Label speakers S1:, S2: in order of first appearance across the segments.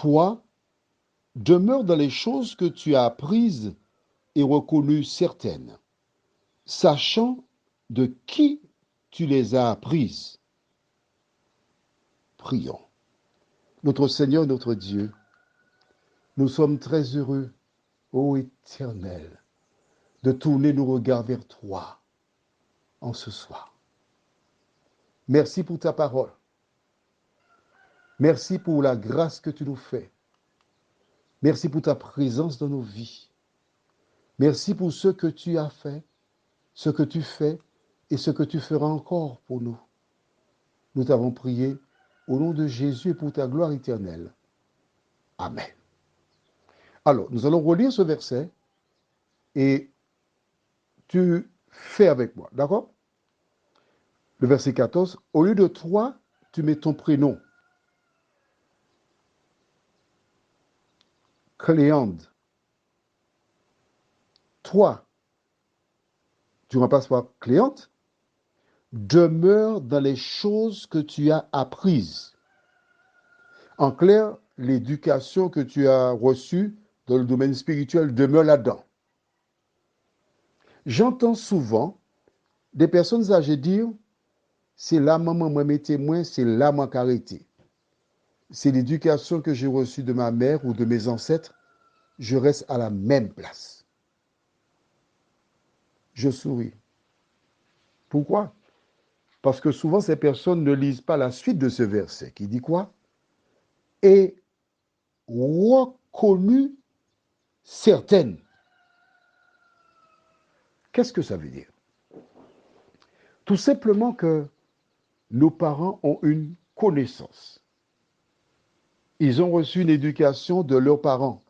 S1: Toi, demeure dans les choses que tu as apprises et reconnues certaines, sachant de qui tu les as apprises. Prions. Notre Seigneur, notre Dieu, nous sommes très heureux, ô Éternel, de tourner nos regards vers toi en ce soir. Merci pour ta parole. Merci pour la grâce que tu nous fais. Merci pour ta présence dans nos vies. Merci pour ce que tu as fait, ce que tu fais et ce que tu feras encore pour nous. Nous t'avons prié au nom de Jésus et pour ta gloire éternelle. Amen. Alors, nous allons relire ce verset et tu fais avec moi, d'accord? Le verset 14, au lieu de toi, tu mets ton prénom. Cléande. Toi, tu remplaces par Cléante, demeure dans les choses que tu as apprises. En clair, l'éducation que tu as reçue dans le domaine spirituel demeure là-dedans. J'entends souvent des personnes âgées dire, c'est là maman moi mes témoins, c'est là moi carité. C'est l'éducation que j'ai reçue de ma mère ou de mes ancêtres, je reste à la même place. Je souris. Pourquoi? Parce que souvent ces personnes ne lisent pas la suite de ce verset qui dit quoi? Et reconnu certaines. Qu'est-ce que ça veut dire? Tout simplement que nos parents ont une connaissance. Ils ont reçu une éducation de leurs parents.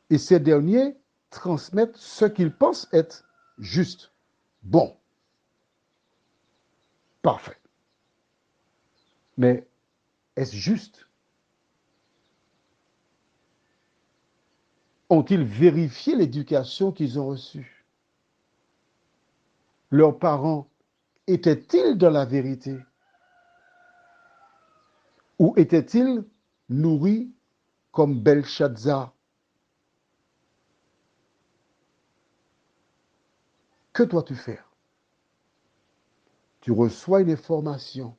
S1: Et ces derniers transmettent ce qu'ils pensent être juste, bon, parfait. Mais est-ce juste? Ont-ils vérifié l'éducation qu'ils ont reçue? Leurs parents étaient-ils dans la vérité? Ou étaient-ils nourris comme Belshazzar? Que dois-tu faire? Tu reçois une information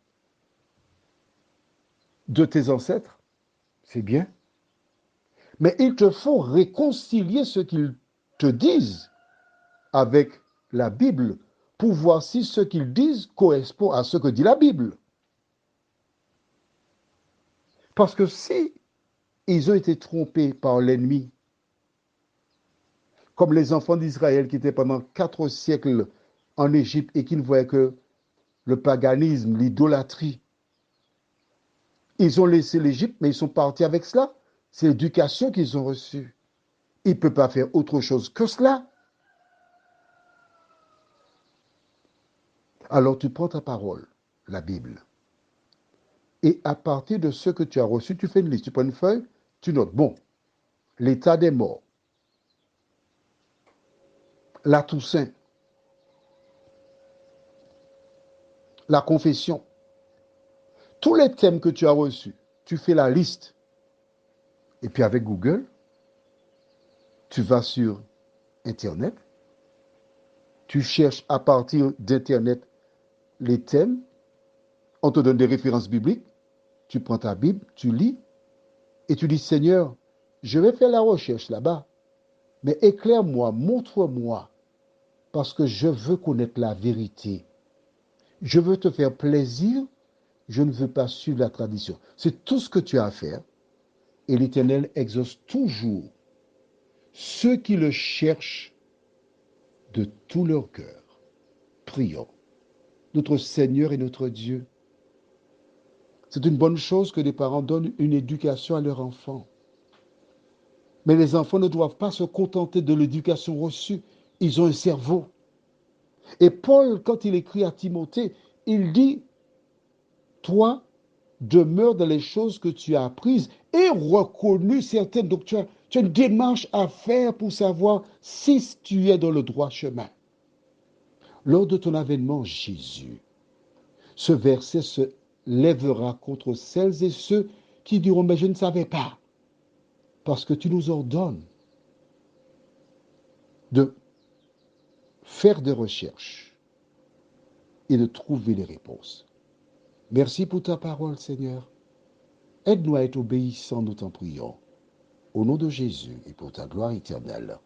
S1: de tes ancêtres, c'est bien, mais il te faut réconcilier ce qu'ils te disent avec la Bible pour voir si ce qu'ils disent correspond à ce que dit la Bible. Parce que si ils ont été trompés par l'ennemi, comme les enfants d'Israël qui étaient pendant 4 siècles en Égypte et qui ne voyaient que le paganisme, l'idolâtrie, ils ont laissé l'Égypte, mais ils sont partis avec cela. C'est l'éducation qu'ils ont reçue. Ils ne peuvent pas faire autre chose que cela. Alors tu prends ta parole, la Bible, et à partir de ce que tu as reçu, tu fais une liste. Tu prends une feuille, tu notes, bon, l'état des morts, la Toussaint, la confession, tous les thèmes que tu as reçus, tu fais la liste. Et puis avec Google, tu vas sur Internet, tu cherches à partir d'Internet les thèmes, on te donne des références bibliques, tu prends ta Bible, tu lis, et tu dis, Seigneur, je vais faire la recherche là-bas, mais éclaire-moi, montre-moi, parce que je veux connaître la vérité. Je veux te faire plaisir, je ne veux pas suivre la tradition. C'est tout ce que tu as à faire, et l'Éternel exauce toujours ceux qui le cherchent de tout leur cœur. Prions. Notre Seigneur et notre Dieu, c'est une bonne chose que les parents donnent une éducation à leurs enfants. Mais les enfants ne doivent pas se contenter de l'éducation reçue. Ils ont un cerveau. Et Paul, quand il écrit à Timothée, il dit, toi, demeure dans les choses que tu as apprises et reconnues certaines. Donc tu as une démarche à faire pour savoir si tu es dans le droit chemin. Lors de ton avènement, Jésus, ce verset lèvera contre celles et ceux qui diront, mais je ne savais pas, parce que tu nous ordonnes de faire des recherches et de trouver les réponses. Merci pour ta parole, Seigneur. Aide-nous à être obéissants, nous t'en prions. Au nom de Jésus et pour ta gloire éternelle.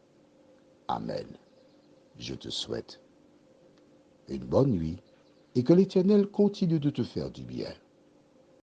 S1: Amen. Je te souhaite une bonne nuit et que l'Éternel continue de te faire du bien.